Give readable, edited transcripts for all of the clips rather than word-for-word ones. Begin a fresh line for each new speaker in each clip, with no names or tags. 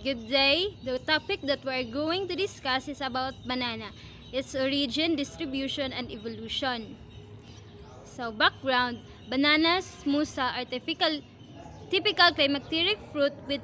Good day. The topic that we're going to discuss is about banana, its origin, distribution, and evolution. So, background: bananas, musa, are typical climacteric fruit with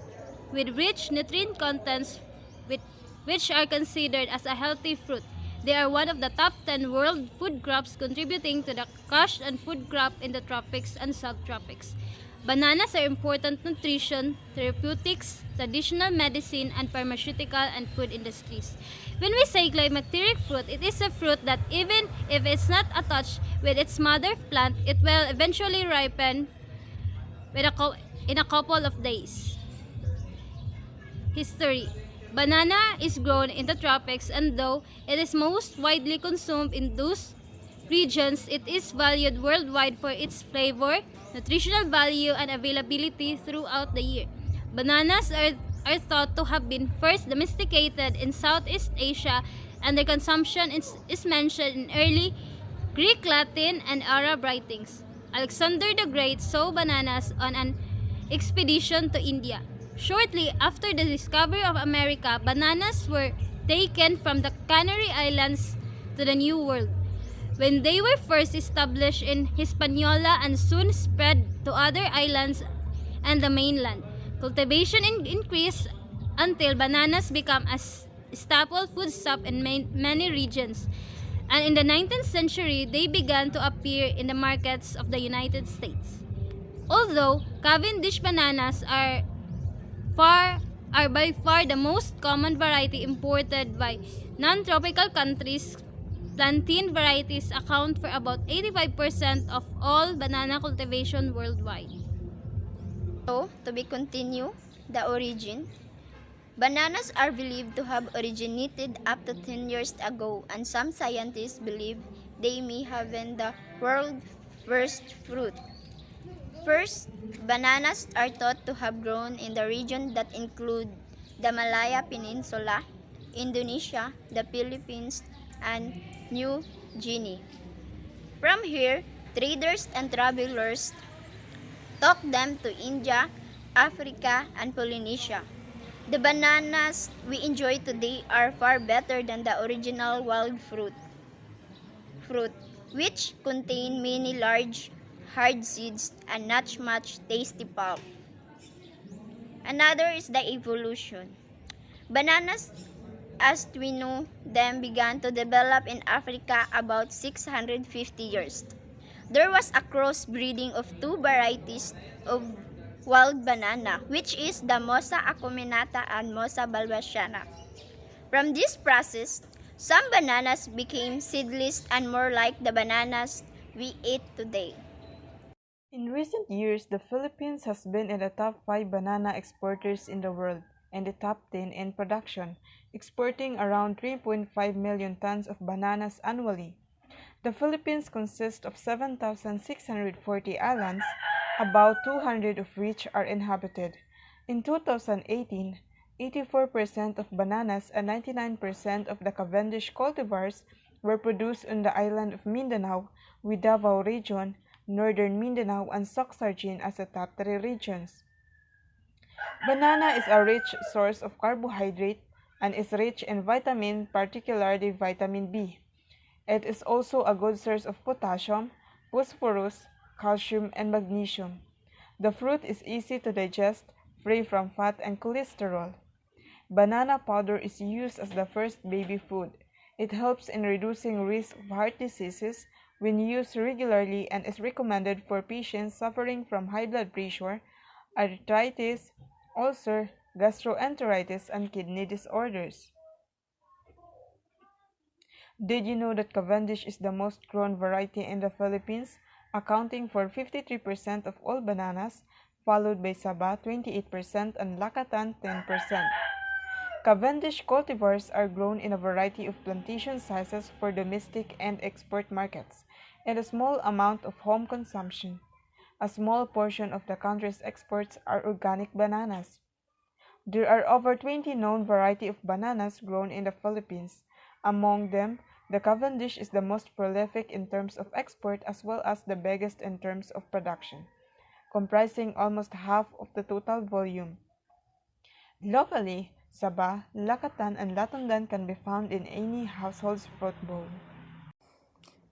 rich nutrient contents with, which are considered as a healthy fruit. They are one of the top 10 world food crops, contributing to the cash and food crop in the tropics and subtropics. Bananas are important nutrition, therapeutics, traditional medicine, and pharmaceutical and food industries. When we say climacteric fruit, it is a fruit that even if it's not attached with its mother plant, it will eventually ripen with in a couple of days. History: banana is grown in the tropics, and though it is most widely consumed in those regions, it is valued worldwide for its flavor, nutritional value, and availability throughout the year. Bananas are thought to have been first domesticated in Southeast Asia, and their consumption is mentioned in early Greek, Latin, and Arab writings. Alexander the Great saw bananas on an expedition to India. Shortly after the discovery of America, bananas were taken from the Canary Islands to the New World, when they were first established in Hispaniola and soon spread to other islands and the mainland. Cultivation increased until bananas became a staple foodstuff in many regions. And in the 19th century, they began to appear in the markets of the United States. Although Cavendish bananas far are by far the most common variety imported by non-tropical countries, plantain varieties account for about 85% of all banana cultivation worldwide.
So, to be continued, the origin. Bananas are believed to have originated up to 10 years ago, and some scientists believe they may have been the world's first fruit. First, bananas are thought to have grown in the region that include the Malaya Peninsula, Indonesia, the Philippines, and New Guinea. From here, traders and travelers took them to India, Africa, and Polynesia. The bananas we enjoy today are far better than the original wild fruit, which contain many large, hard seeds and not much tasty pulp. Another is the evolution. Bananas, as we know them, began to develop in Africa about 650 years. There was a crossbreeding of two varieties of wild banana, which is the Mosa acuminata and Mosa balbasiana. From this process, some bananas became seedless and more like the bananas we eat today.
In recent years, the Philippines has been in the top 5 banana exporters in the world and the top 10 in production, exporting around 3.5 million tons of bananas annually. The Philippines consists of 7,640 islands, about 200 of which are inhabited. In 2018, 84% of bananas and 99% of the Cavendish cultivars were produced on the island of Mindanao, with Davao Region, Northern Mindanao, and Soxargin as the top 3 regions. Banana is a rich source of carbohydrate and is rich in vitamin, particularly vitamin B. It is also a good source of potassium, phosphorus, calcium, and magnesium. The fruit is easy to digest, free from fat and cholesterol. Banana powder is used as the first baby food. It helps in reducing risk of heart diseases when used regularly and is recommended for patients suffering from high blood pressure, arthritis, ulcer, gastroenteritis, and kidney disorders. Did you know that Cavendish is the most grown variety in the Philippines, accounting for 53% of all bananas, followed by Saba 28% and Lakatan 10%. Cavendish cultivars are grown in a variety of plantation sizes for domestic and export markets, and a small amount of home consumption. A small portion of the country's exports are organic bananas. There are over 20 known varieties of bananas grown in the Philippines. Among them, the Cavendish is the most prolific in terms of export as well as the biggest in terms of production, comprising almost half of the total volume. Locally, saba, lakatan, and latundan can be found in any household's fruit bowl.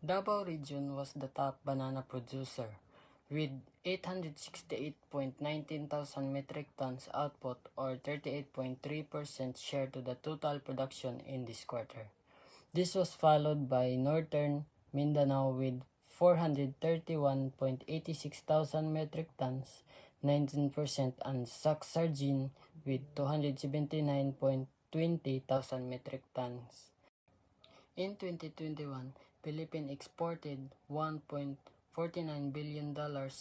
Davao region was the top banana producer, with 868.19 thousand metric tons output or 38.3% share to the total production in this quarter. This was followed by Northern Mindanao with 431.86 thousand metric tons, 19%, and Saksarjin with 279.20 thousand metric tons. In 2021, Philippines exported $1.49 billion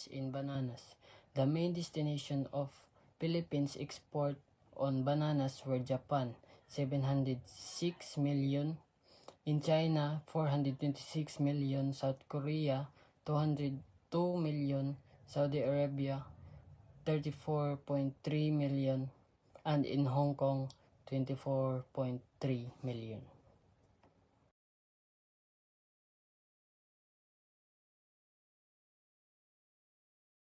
in bananas. The main destination of Philippines export on bananas were Japan, 706 million, in China, 426 million, South Korea, 202 million, Saudi Arabia, 34.3 million, and in Hong Kong, 24.3 million.